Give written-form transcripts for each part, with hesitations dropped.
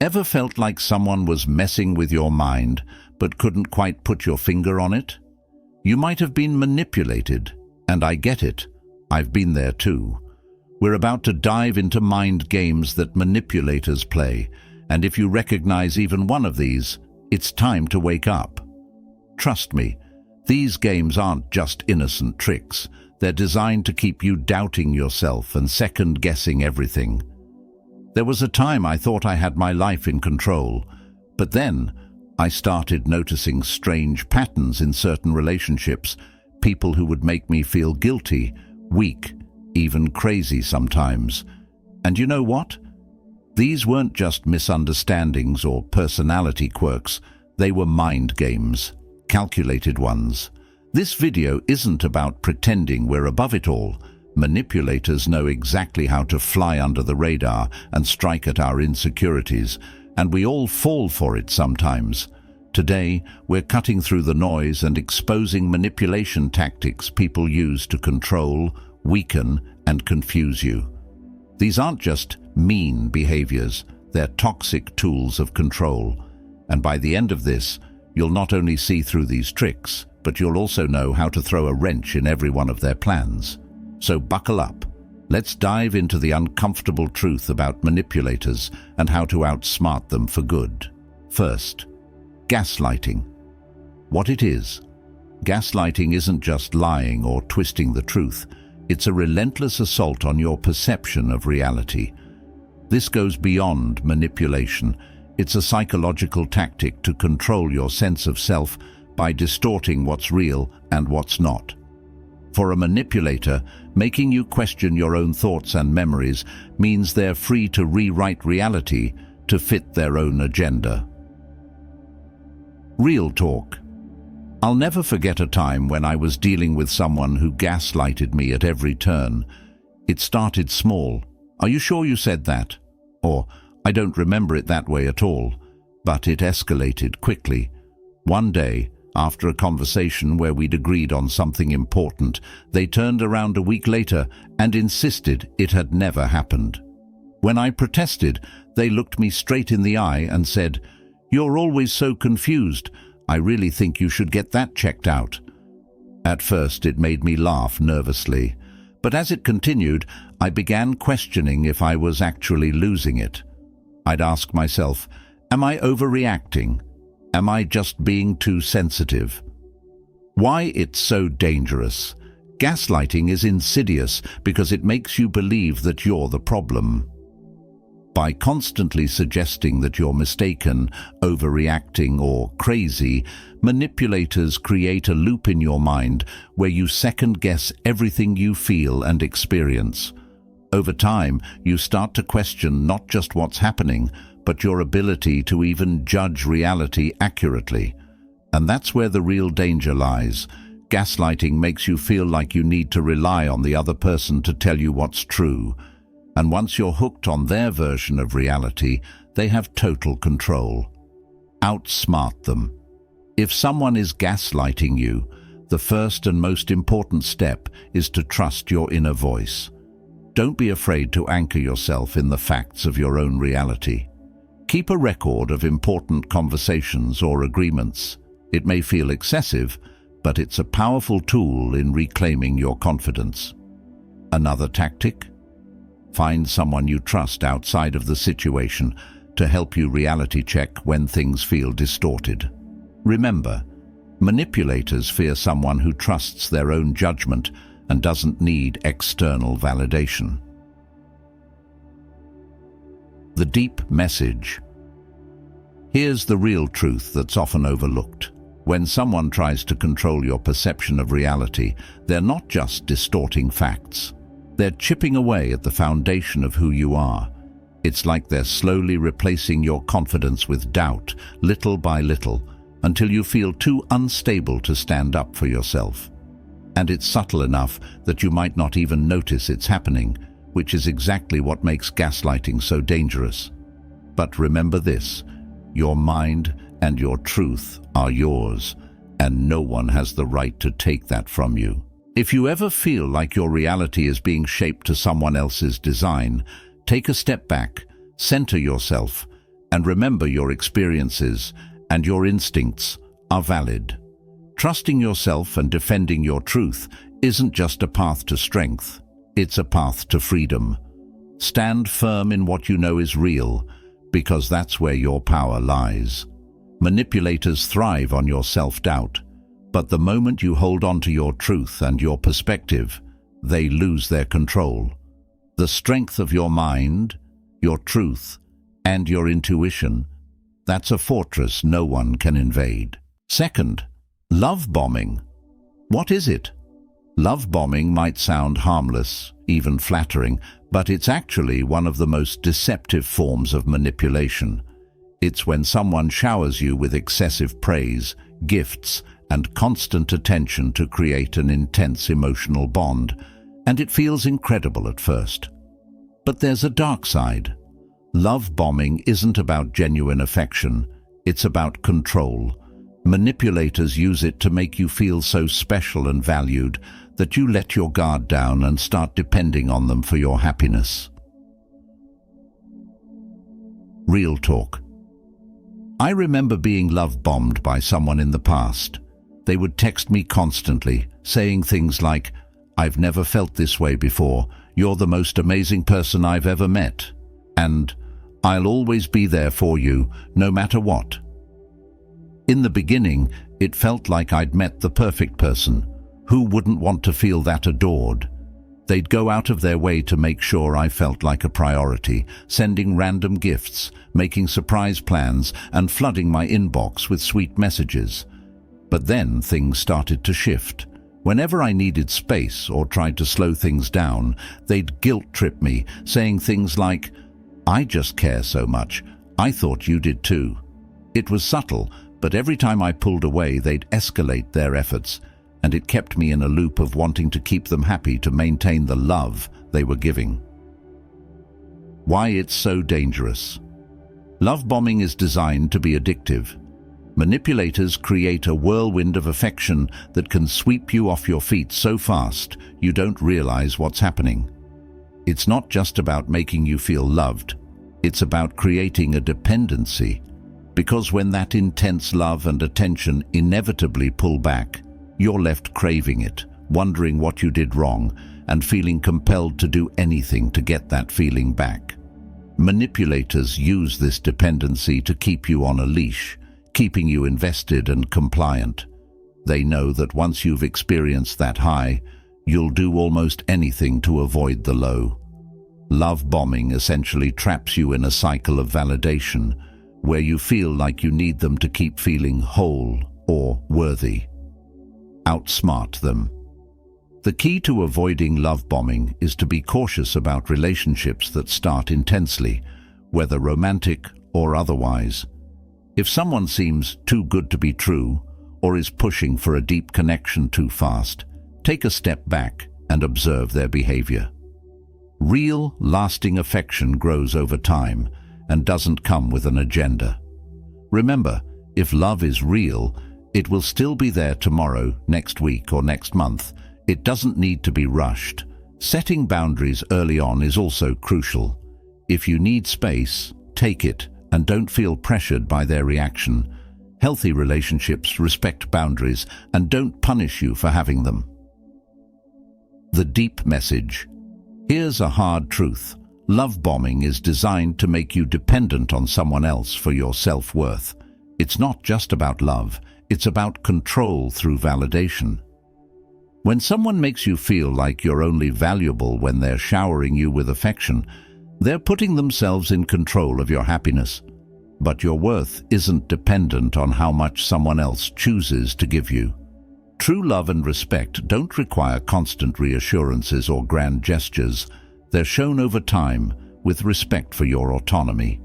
Ever felt like someone was messing with your mind, but couldn't quite put your finger on it? You might have been manipulated, and I get it. I've been there too. We're about to dive into mind games that manipulators play, and if you recognize even one of these, it's time to wake up. Trust me, these games aren't just innocent tricks. They're designed to keep you doubting yourself and second-guessing everything. There was a time I thought I had my life in control, but then I started noticing strange patterns in certain relationships, people who would make me feel guilty, weak, even crazy sometimes. And you know what? These weren't just misunderstandings or personality quirks, they were mind games, calculated ones. This video isn't about pretending we're above it all. Manipulators know exactly how to fly under the radar and strike at our insecurities, and we all fall for it sometimes. Today, we're cutting through the noise and exposing manipulation tactics people use to control, weaken, and confuse you. These aren't just mean behaviors, they're toxic tools of control. And by the end of this, you'll not only see through these tricks, but you'll also know how to throw a wrench in every one of their plans. So buckle up. Let's dive into the uncomfortable truth about manipulators and how to outsmart them for good. First, gaslighting. What it is. Gaslighting isn't just lying or twisting the truth. It's a relentless assault on your perception of reality. This goes beyond manipulation. It's a psychological tactic to control your sense of self by distorting what's real and what's not. For a manipulator, making you question your own thoughts and memories means they're free to rewrite reality to fit their own agenda. Real talk. I'll never forget a time when I was dealing with someone who gaslighted me at every turn. It started small. "Are you sure you said that?" Or, "I don't remember it that way at all." But it escalated quickly. One day, after a conversation where we'd agreed on something important, they turned around a week later and insisted it had never happened. When I protested, they looked me straight in the eye and said, "You're always so confused. I really think you should get that checked out." At first, it made me laugh nervously, but as it continued, I began questioning if I was actually losing it. I'd ask myself, am I overreacting? Am I just being too sensitive? Why it's so dangerous? Gaslighting is insidious because it makes you believe that you're the problem. By constantly suggesting that you're mistaken, overreacting, or crazy, manipulators create a loop in your mind where you second-guess everything you feel and experience. Over time, you start to question not just what's happening, but your ability to even judge reality accurately. And that's where the real danger lies. Gaslighting makes you feel like you need to rely on the other person to tell you what's true. And once you're hooked on their version of reality, they have total control. Outsmart them. If someone is gaslighting you, the first and most important step is to trust your inner voice. Don't be afraid to anchor yourself in the facts of your own reality. Keep a record of important conversations or agreements. It may feel excessive, but it's a powerful tool in reclaiming your confidence. Another tactic? Find someone you trust outside of the situation to help you reality check when things feel distorted. Remember, manipulators fear someone who trusts their own judgment and doesn't need external validation. The deep message. Here's the real truth that's often overlooked. When someone tries to control your perception of reality, they're not just distorting facts. They're chipping away at the foundation of who you are. It's like they're slowly replacing your confidence with doubt, little by little, until you feel too unstable to stand up for yourself. And it's subtle enough that you might not even notice it's happening, which is exactly what makes gaslighting so dangerous. But remember this, your mind and your truth are yours, and no one has the right to take that from you. If you ever feel like your reality is being shaped to someone else's design, take a step back, center yourself, And remember, your experiences and your instincts are valid. Trusting yourself and defending your truth isn't just a path to strength, it's a path to freedom. Stand firm in what you know is real, because that's where your power lies. Manipulators thrive on your self-doubt, but the moment you hold on to your truth and your perspective, they lose their control. The strength of your mind, your truth, and your intuition, that's a fortress no one can invade. Second, love bombing. What is it? Love bombing might sound harmless, even flattering, but it's actually one of the most deceptive forms of manipulation. It's when someone showers you with excessive praise, gifts, and constant attention to create an intense emotional bond, and it feels incredible at first. But there's a dark side. Love bombing isn't about genuine affection, it's about control. Manipulators use it to make you feel so special and valued that you let your guard down and start depending on them for your happiness. Real talk. I remember being love-bombed by someone in the past. They would text me constantly, saying things like, "I've never felt this way before, you're the most amazing person I've ever met," and "I'll always be there for you, no matter what." In the beginning, it felt like I'd met the perfect person. Who wouldn't want to feel that adored? They'd go out of their way to make sure I felt like a priority, sending random gifts, making surprise plans, and flooding my inbox with sweet messages. But then things started to shift. Whenever I needed space or tried to slow things down, they'd guilt-trip me, saying things like, "I just care so much. I thought you did too." It was subtle, but every time I pulled away, they'd escalate their efforts, and it kept me in a loop of wanting to keep them happy to maintain the love they were giving. Why it's so dangerous. Love bombing is designed to be addictive. Manipulators create a whirlwind of affection that can sweep you off your feet so fast you don't realize what's happening. It's not just about making you feel loved, it's about creating a dependency. Because when that intense love and attention inevitably pull back, you're left craving it, wondering what you did wrong, and feeling compelled to do anything to get that feeling back. Manipulators use this dependency to keep you on a leash, keeping you invested and compliant. They know that once you've experienced that high, you'll do almost anything to avoid the low. Love bombing essentially traps you in a cycle of validation, where you feel like you need them to keep feeling whole or worthy. Outsmart them. The key to avoiding love bombing is to be cautious about relationships that start intensely, whether romantic or otherwise. If someone seems too good to be true, or is pushing for a deep connection too fast, take a step back and observe their behavior. Real, lasting affection grows over time and doesn't come with an agenda. Remember, if love is real, it will still be there tomorrow, next week, or next month. It doesn't need to be rushed. Setting boundaries early on is also crucial. If you need space, take it, and don't feel pressured by their reaction. Healthy relationships respect boundaries and don't punish you for having them. The deep message. Here's a hard truth. Love bombing is designed to make you dependent on someone else for your self-worth. It's not just about love, it's about control through validation. When someone makes you feel like you're only valuable when they're showering you with affection, they're putting themselves in control of your happiness. But your worth isn't dependent on how much someone else chooses to give you. True love and respect don't require constant reassurances or grand gestures. They're shown over time with respect for your autonomy.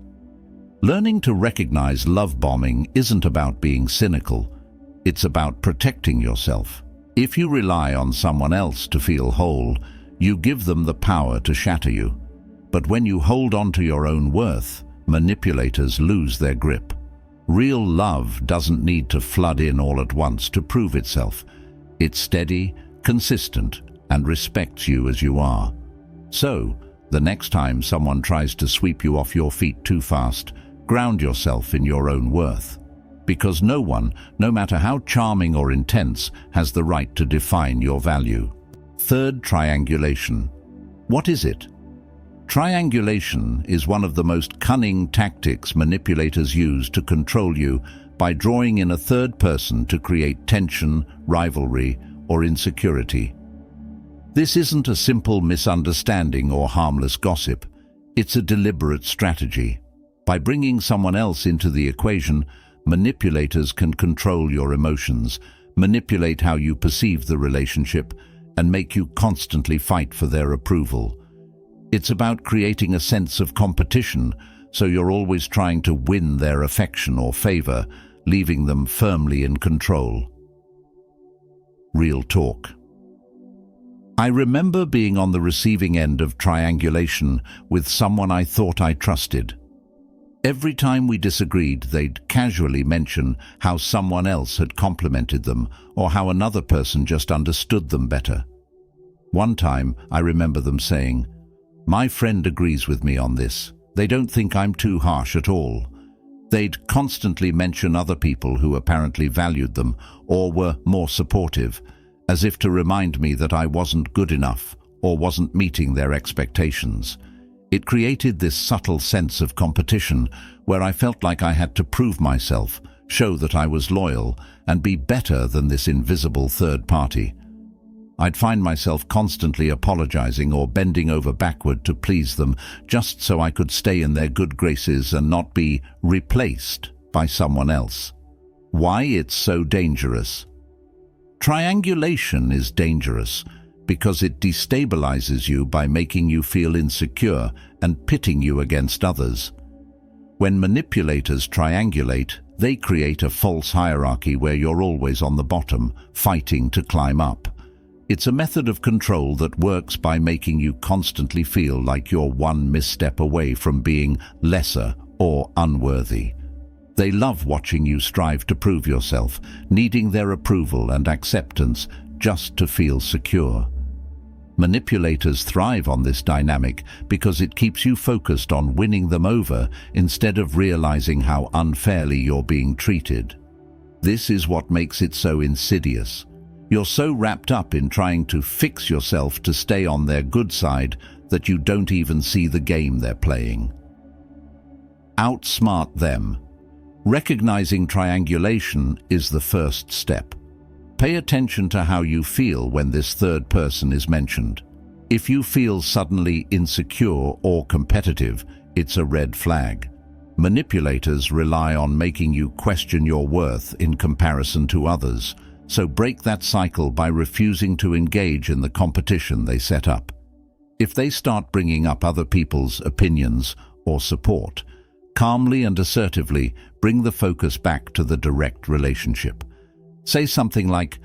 Learning to recognize love bombing isn't about being cynical. It's about protecting yourself. If you rely on someone else to feel whole, you give them the power to shatter you. But when you hold on to your own worth, manipulators lose their grip. Real love doesn't need to flood in all at once to prove itself. It's steady, consistent, and respects you as you are. So, the next time someone tries to sweep you off your feet too fast, Ground yourself in your own worth. Because no one, no matter how charming or intense, has the right to define your value. Third, triangulation. What is it? Triangulation is one of the most cunning tactics manipulators use to control you by drawing in a third person to create tension, rivalry, or insecurity. This isn't a simple misunderstanding or harmless gossip. It's a deliberate strategy. By bringing someone else into the equation, manipulators can control your emotions, manipulate how you perceive the relationship, and make you constantly fight for their approval. It's about creating a sense of competition, so you're always trying to win their affection or favor, leaving them firmly in control. Real talk. I remember being on the receiving end of triangulation with someone I thought I trusted. Every time we disagreed, they'd casually mention how someone else had complimented them or how another person just understood them better. One time, I remember them saying, "My friend agrees with me on this. They don't think I'm too harsh at all." They'd constantly mention other people who apparently valued them or were more supportive, as if to remind me that I wasn't good enough or wasn't meeting their expectations. It created this subtle sense of competition where I felt like I had to prove myself, show that I was loyal, and be better than this invisible third party. I'd find myself constantly apologizing or bending over backward to please them just so I could stay in their good graces and not be replaced by someone else. Why it's so dangerous? Triangulation is dangerous because it destabilizes you by making you feel insecure and pitting you against others. When manipulators triangulate, they create a false hierarchy where you're always on the bottom, fighting to climb up. It's a method of control that works by making you constantly feel like you're one misstep away from being lesser or unworthy. They love watching you strive to prove yourself, needing their approval and acceptance just to feel secure. Manipulators thrive on this dynamic because it keeps you focused on winning them over instead of realizing how unfairly you're being treated. This is what makes it so insidious. You're so wrapped up in trying to fix yourself to stay on their good side that you don't even see the game they're playing. Outsmart them. Recognizing triangulation is the first step. Pay attention to how you feel when this third person is mentioned. If you feel suddenly insecure or competitive, it's a red flag. Manipulators rely on making you question your worth in comparison to others, so break that cycle by refusing to engage in the competition they set up. If they start bringing up other people's opinions or support, calmly and assertively bring the focus back to the direct relationship. Say something like,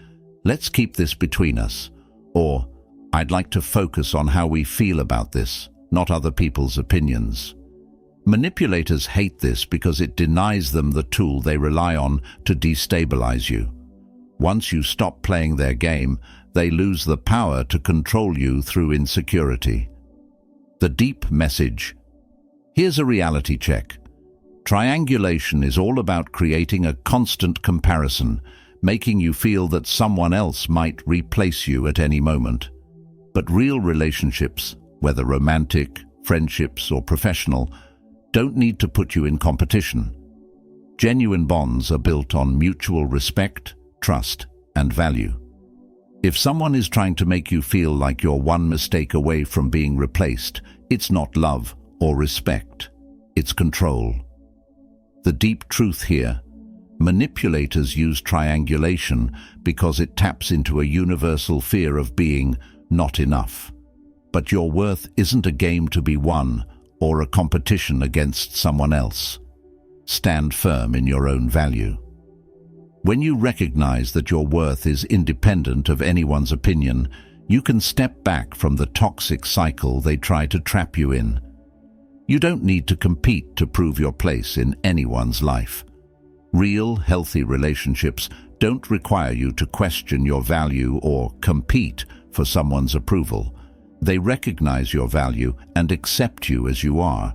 "Let's keep this between us," or "I'd like to focus on how we feel about this, not other people's opinions." Manipulators hate this because it denies them the tool they rely on to destabilize you. Once you stop playing their game, they lose the power to control you through insecurity. The deep message. Here's a reality check. Triangulation is all about creating a constant comparison, making you feel that someone else might replace you at any moment. But real relationships, whether romantic, friendships, or professional, don't need to put you in competition. Genuine bonds are built on mutual respect, trust, and value. If someone is trying to make you feel like you're one mistake away from being replaced, it's not love or respect, it's control. The deep truth here: manipulators use triangulation because it taps into a universal fear of being not enough. But your worth isn't a game to be won or a competition against someone else. Stand firm in your own value. When you recognize that your worth is independent of anyone's opinion, you can step back from the toxic cycle they try to trap you in. You don't need to compete to prove your place in anyone's life. Real, healthy relationships don't require you to question your value or compete for someone's approval. They recognize your value and accept you as you are.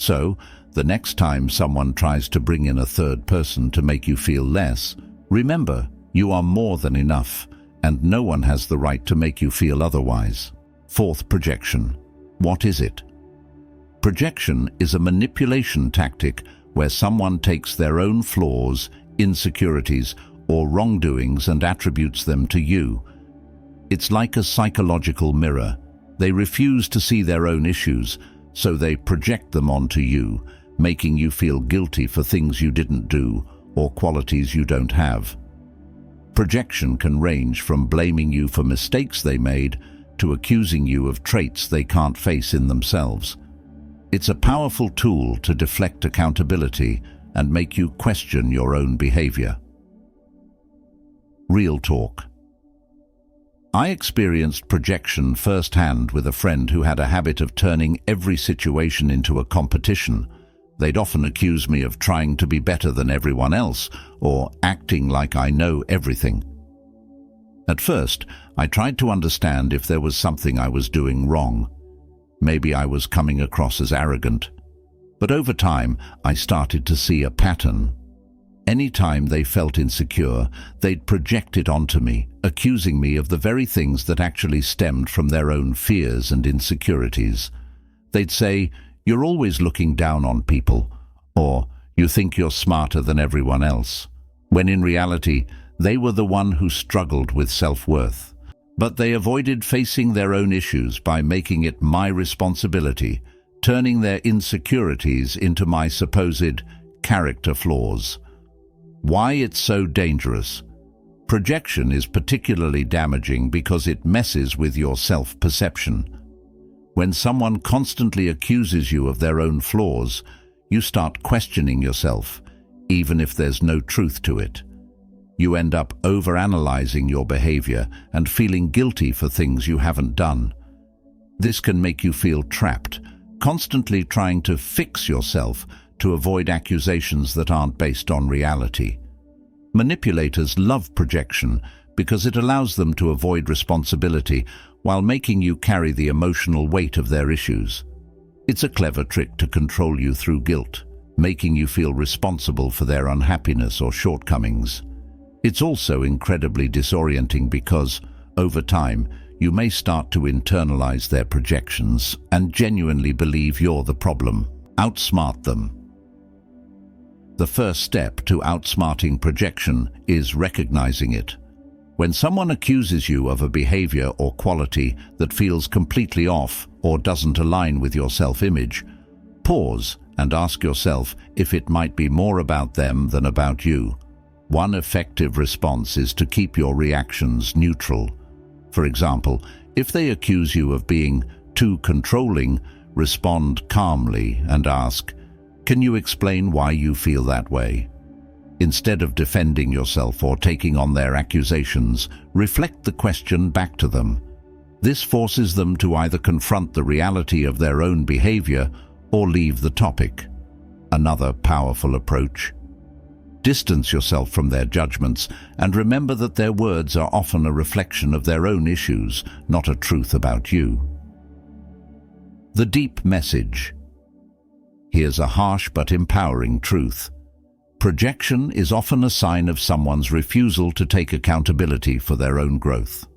So, the next time someone tries to bring in a third person to make you feel less, remember, you are more than enough, and no one has the right to make you feel otherwise. Fourth, projection. What is it? Projection is a manipulation tactic where someone takes their own flaws, insecurities, or wrongdoings and attributes them to you. It's like a psychological mirror. They refuse to see their own issues, so they project them onto you, making you feel guilty for things you didn't do or qualities you don't have. Projection can range from blaming you for mistakes they made to accusing you of traits they can't face in themselves. It's a powerful tool to deflect accountability and make you question your own behavior. Real talk. I experienced projection firsthand with a friend who had a habit of turning every situation into a competition. They'd often accuse me of trying to be better than everyone else or acting like I know everything. At first, I tried to understand if there was something I was doing wrong. Maybe I was coming across as arrogant. But over time, I started to see a pattern. Anytime they felt insecure, they'd project it onto me, accusing me of the very things that actually stemmed from their own fears and insecurities. They'd say, "You're always looking down on people," or "You think you're smarter than everyone else," when in reality, they were the one who struggled with self-worth. But they avoided facing their own issues by making it my responsibility, turning their insecurities into my supposed character flaws. Why it's so dangerous? Projection is particularly damaging because it messes with your self-perception. When someone constantly accuses you of their own flaws, you start questioning yourself, even if there's no truth to it. You end up overanalyzing your behavior and feeling guilty for things you haven't done. This can make you feel trapped, constantly trying to fix yourself to avoid accusations that aren't based on reality. Manipulators love projection because it allows them to avoid responsibility while making you carry the emotional weight of their issues. It's a clever trick to control you through guilt, making you feel responsible for their unhappiness or shortcomings. It's also incredibly disorienting because, over time, you may start to internalize their projections and genuinely believe you're the problem. Outsmart them. The first step to outsmarting projection is recognizing it. When someone accuses you of a behavior or quality that feels completely off or doesn't align with your self-image, pause and ask yourself if it might be more about them than about you. One effective response is to keep your reactions neutral. For example, if they accuse you of being too controlling, respond calmly and ask, "Can you explain why you feel that way?" Instead of defending yourself or taking on their accusations, reflect the question back to them. This forces them to either confront the reality of their own behavior or leave the topic. Another powerful approach. Distance yourself from their judgments and remember that their words are often a reflection of their own issues, not a truth about you. The deep message. Here's a harsh but empowering truth. Projection is often a sign of someone's refusal to take accountability for their own growth.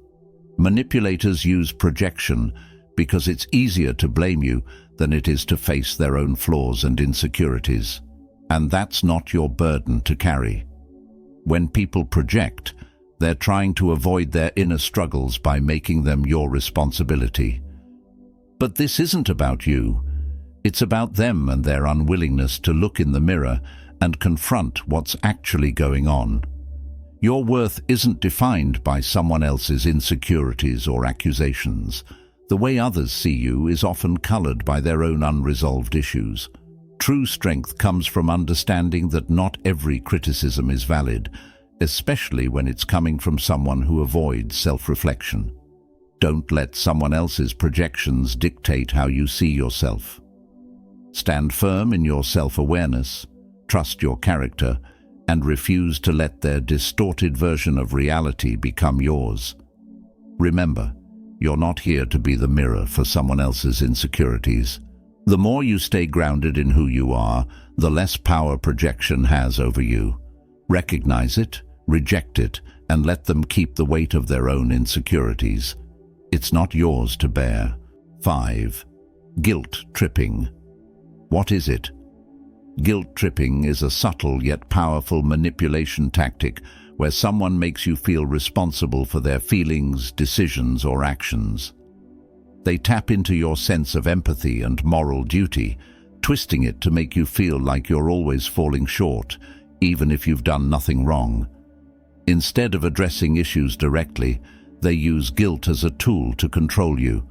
Manipulators use projection because it's easier to blame you than it is to face their own flaws and insecurities. And that's not your burden to carry. When people project, they're trying to avoid their inner struggles by making them your responsibility. But this isn't about you. It's about them and their unwillingness to look in the mirror and confront what's actually going on. Your worth isn't defined by someone else's insecurities or accusations. The way others see you is often colored by their own unresolved issues. True strength comes from understanding that not every criticism is valid, especially when it's coming from someone who avoids self-reflection. Don't let someone else's projections dictate how you see yourself. Stand firm in your self-awareness, trust your character, and refuse to let their distorted version of reality become yours. Remember, you're not here to be the mirror for someone else's insecurities. The more you stay grounded in who you are, the less power projection has over you. Recognize it, reject it, and let them keep the weight of their own insecurities. It's not yours to bear. 5. Guilt tripping. What is it? Guilt tripping is a subtle yet powerful manipulation tactic where someone makes you feel responsible for their feelings, decisions, or actions. They tap into your sense of empathy and moral duty, twisting it to make you feel like you're always falling short, even if you've done nothing wrong. Instead of addressing issues directly, they use guilt as a tool to control you,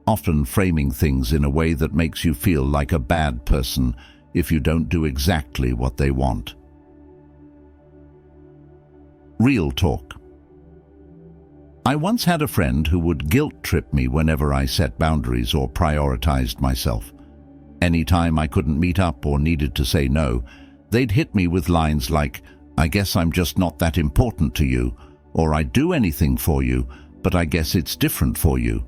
often framing things in a way that makes you feel like a bad person if you don't do exactly what they want. Real talk. I once had a friend who would guilt trip me whenever I set boundaries or prioritized myself. Anytime I couldn't meet up or needed to say no, they'd hit me with lines like, "I guess I'm just not that important to you," or "I'd do anything for you, but I guess it's different for you."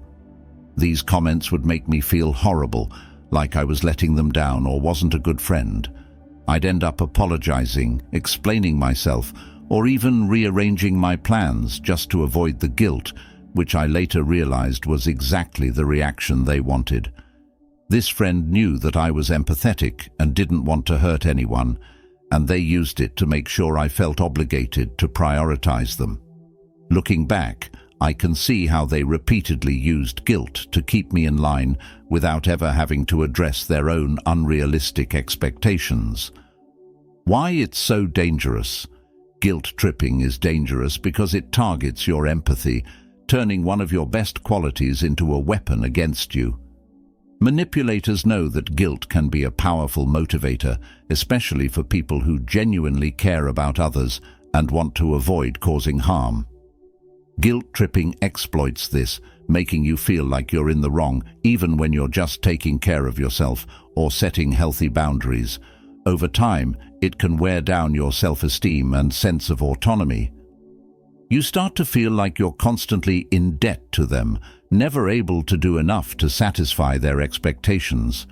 These comments would make me feel horrible, like I was letting them down or wasn't a good friend. I'd end up apologizing, explaining myself, or even rearranging my plans just to avoid the guilt, which I later realized was exactly the reaction they wanted. This friend knew that I was empathetic and didn't want to hurt anyone, and they used it to make sure I felt obligated to prioritize them. Looking back, I can see how they repeatedly used guilt to keep me in line without ever having to address their own unrealistic expectations. Why it's so dangerous? Guilt tripping is dangerous because it targets your empathy, turning one of your best qualities into a weapon against you. Manipulators know that guilt can be a powerful motivator, especially for people who genuinely care about others and want to avoid causing harm. Guilt tripping exploits this, making you feel like you're in the wrong, even when you're just taking care of yourself or setting healthy boundaries. Over time, it can wear down your self-esteem and sense of autonomy. You start to feel like you're constantly in debt to them, never able to do enough to satisfy their expectations.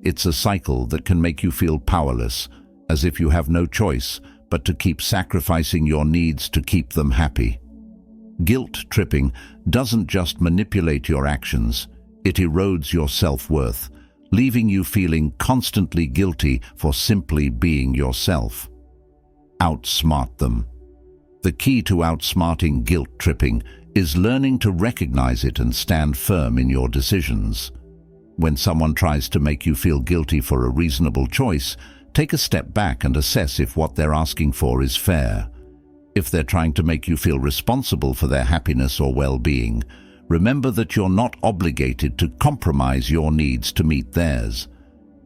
It's a cycle that can make you feel powerless, as if you have no choice but to keep sacrificing your needs to keep them happy. Guilt tripping doesn't just manipulate your actions, it erodes your self-worth, leaving you feeling constantly guilty for simply being yourself. Outsmart them. The key to outsmarting guilt tripping is learning to recognize it and stand firm in your decisions. When someone tries to make you feel guilty for a reasonable choice, take a step back and assess if what they're asking for is fair. If they're trying to make you feel responsible for their happiness or well-being, remember that you're not obligated to compromise your needs to meet theirs.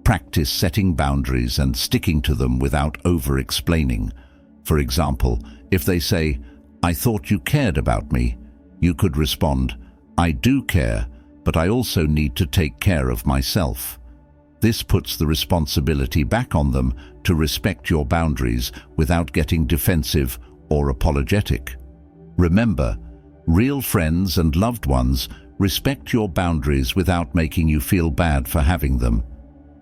Practice setting boundaries and sticking to them without over-explaining. For example, if they say, "I thought you cared about me," you could respond, "I do care, but I also need to take care of myself." This puts the responsibility back on them to respect your boundaries without getting defensive or apologetic. Remember, real friends and loved ones respect your boundaries without making you feel bad for having them.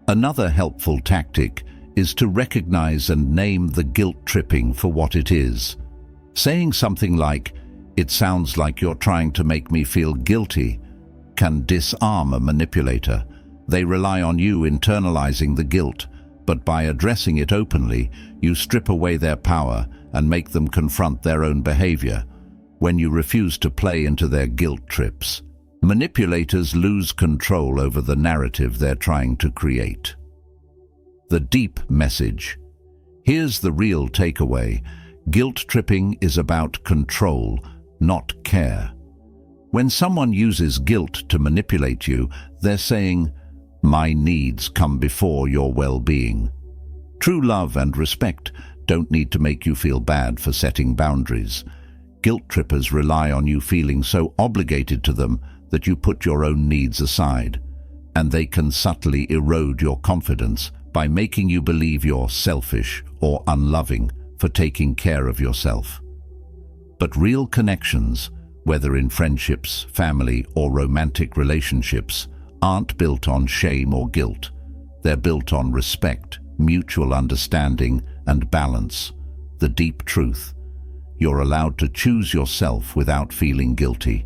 Another helpful tactic is to recognize and name the guilt tripping for what it is. Saying something like, "It sounds like you're trying to make me feel guilty," can disarm a manipulator. They rely on you internalizing the guilt, but by addressing it openly, you strip away their power and make them confront their own behavior. When you refuse to play into their guilt trips, manipulators lose control over the narrative they're trying to create. The deep message. Here's the real takeaway. Guilt tripping is about control, not care. When someone uses guilt to manipulate you, they're saying, "My needs come before your well-being." True love and respect don't need to make you feel bad for setting boundaries. Guilt trippers rely on you feeling so obligated to them that you put your own needs aside, and they can subtly erode your confidence by making you believe you're selfish or unloving for taking care of yourself. But real connections, whether in friendships, family, or romantic relationships, aren't built on shame or guilt. They're built on respect, mutual understanding, and balance. The deep truth: you're allowed to choose yourself without feeling guilty.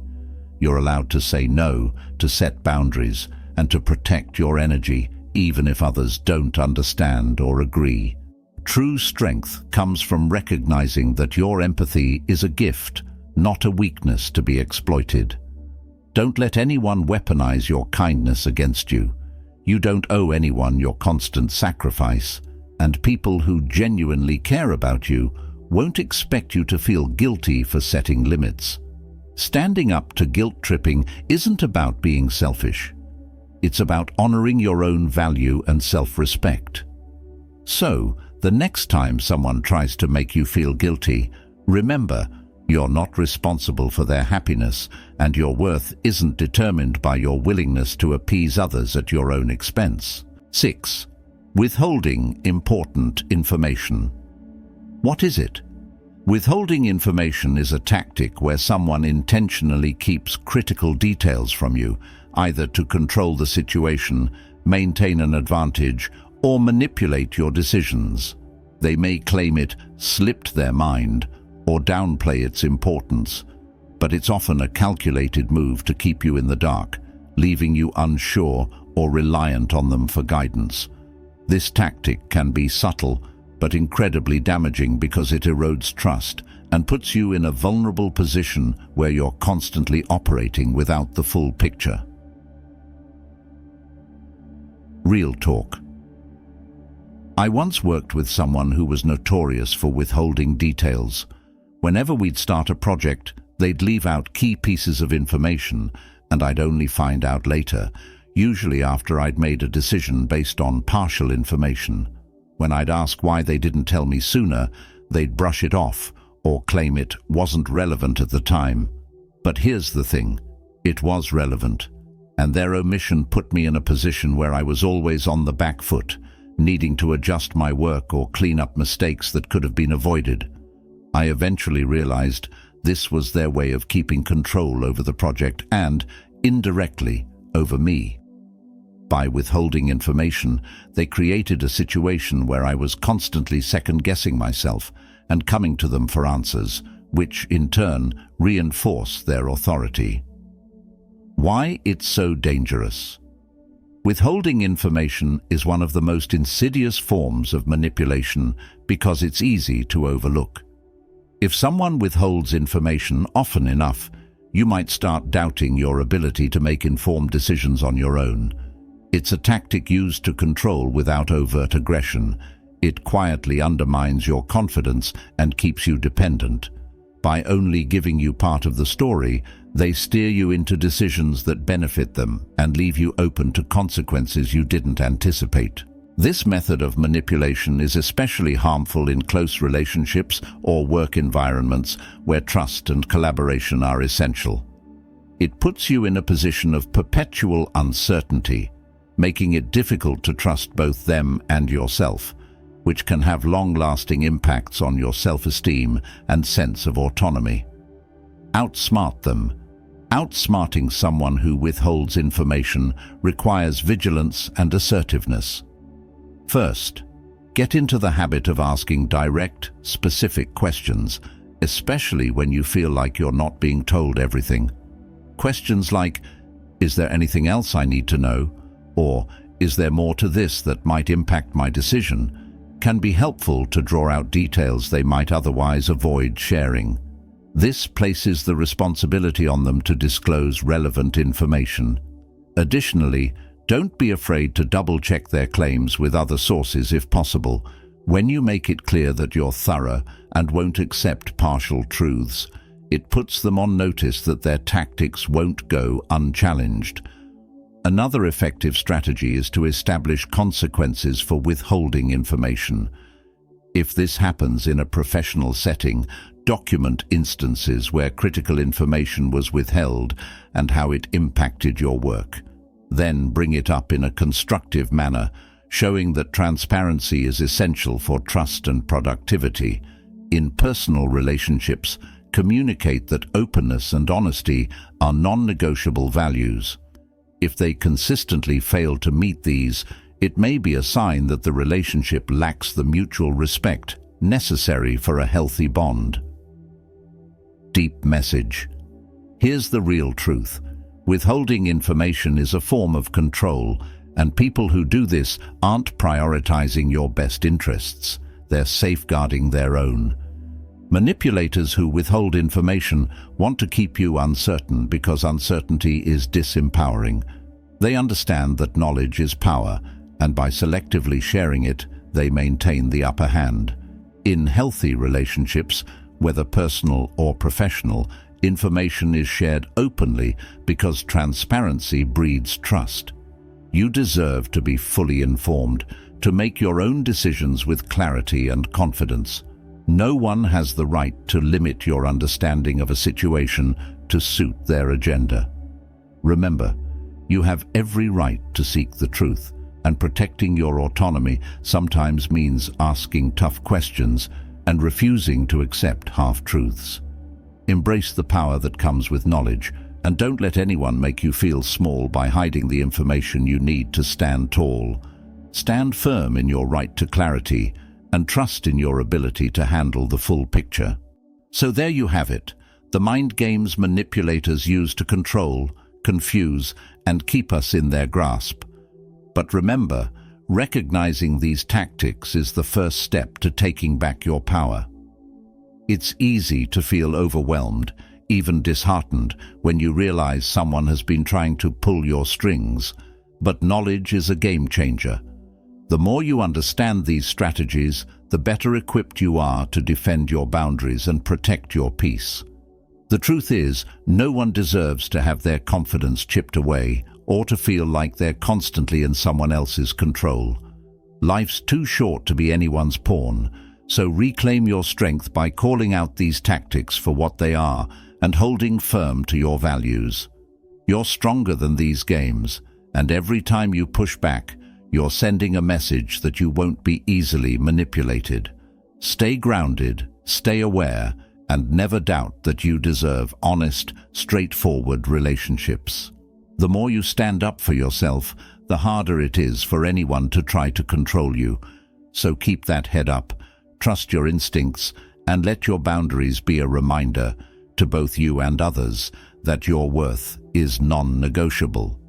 You're allowed to say no, to set boundaries, and to protect your energy, even if others don't understand or agree. True strength comes from recognizing that your empathy is a gift, not a weakness to be exploited. Don't let anyone weaponize your kindness against you. You don't owe anyone your constant sacrifice, and people who genuinely care about you won't expect you to feel guilty for setting limits. Standing up to guilt tripping isn't about being selfish. It's about honoring your own value and self-respect. So, the next time someone tries to make you feel guilty, remember, you're not responsible for their happiness, and your worth isn't determined by your willingness to appease others at your own expense. 6. Withholding important information. What is it? Withholding information is a tactic where someone intentionally keeps critical details from you, either to control the situation, maintain an advantage, or manipulate your decisions. They may claim it slipped their mind or downplay its importance, but it's often a calculated move to keep you in the dark, leaving you unsure or reliant on them for guidance. This tactic can be subtle, but incredibly damaging because it erodes trust and puts you in a vulnerable position where you're constantly operating without the full picture. Real talk. I once worked with someone who was notorious for withholding details. Whenever we'd start a project, they'd leave out key pieces of information, and I'd only find out later, usually after I'd made a decision based on partial information. When I'd ask why they didn't tell me sooner, they'd brush it off or claim it wasn't relevant at the time. But here's the thing: it was relevant, and their omission put me in a position where I was always on the back foot, needing to adjust my work or clean up mistakes that could have been avoided. I eventually realized this was their way of keeping control over the project and, indirectly, over me. By withholding information, they created a situation where I was constantly second-guessing myself and coming to them for answers, which, in turn, reinforced their authority. Why it's so dangerous? Withholding information is one of the most insidious forms of manipulation because it's easy to overlook. If someone withholds information often enough, you might start doubting your ability to make informed decisions on your own. It's a tactic used to control without overt aggression. It quietly undermines your confidence and keeps you dependent. By only giving you part of the story, they steer you into decisions that benefit them and leave you open to consequences you didn't anticipate. This method of manipulation is especially harmful in close relationships or work environments where trust and collaboration are essential. It puts you in a position of perpetual uncertainty, making it difficult to trust both them and yourself, which can have long-lasting impacts on your self-esteem and sense of autonomy. Outsmart them. Outsmarting someone who withholds information requires vigilance and assertiveness. First, get into the habit of asking direct, specific questions, especially when you feel like you're not being told everything. Questions like, "Is there anything else I need to know?" or "Is there more to this that might impact my decision?" can be helpful to draw out details they might otherwise avoid sharing. This places the responsibility on them to disclose relevant information. Additionally, don't be afraid to double-check their claims with other sources if possible. When you make it clear that you're thorough and won't accept partial truths, it puts them on notice that their tactics won't go unchallenged. Another effective strategy is to establish consequences for withholding information. If this happens in a professional setting, document instances where critical information was withheld and how it impacted your work. Then bring it up in a constructive manner, showing that transparency is essential for trust and productivity. In personal relationships, communicate that openness and honesty are non-negotiable values. If they consistently fail to meet these, it may be a sign that the relationship lacks the mutual respect necessary for a healthy bond. Deep message. Here's the real truth. Withholding information is a form of control, and people who do this aren't prioritizing your best interests. They're safeguarding their own. Manipulators who withhold information want to keep you uncertain because uncertainty is disempowering. They understand that knowledge is power, and by selectively sharing it, they maintain the upper hand. In healthy relationships, whether personal or professional, information is shared openly because transparency breeds trust. You deserve to be fully informed, to make your own decisions with clarity and confidence. No one has the right to limit your understanding of a situation to suit their agenda. Remember, you have every right to seek the truth, and protecting your autonomy sometimes means asking tough questions and refusing to accept half-truths. Embrace the power that comes with knowledge, and don't let anyone make you feel small by hiding the information you need to stand tall. Stand firm in your right to clarity, and trust in your ability to handle the full picture. So there you have it, the mind games manipulators use to control, confuse, and keep us in their grasp. But remember, recognizing these tactics is the first step to taking back your power. It's easy to feel overwhelmed, even disheartened, when you realize someone has been trying to pull your strings. But knowledge is a game changer. The more you understand these strategies, the better equipped you are to defend your boundaries and protect your peace. The truth is, no one deserves to have their confidence chipped away or to feel like they're constantly in someone else's control. Life's too short to be anyone's pawn, so reclaim your strength by calling out these tactics for what they are and holding firm to your values. You're stronger than these games, and every time you push back, you're sending a message that you won't be easily manipulated. Stay grounded, stay aware, and never doubt that you deserve honest, straightforward relationships. The more you stand up for yourself, the harder it is for anyone to try to control you. So keep that head up, trust your instincts, and let your boundaries be a reminder to both you and others that your worth is non-negotiable.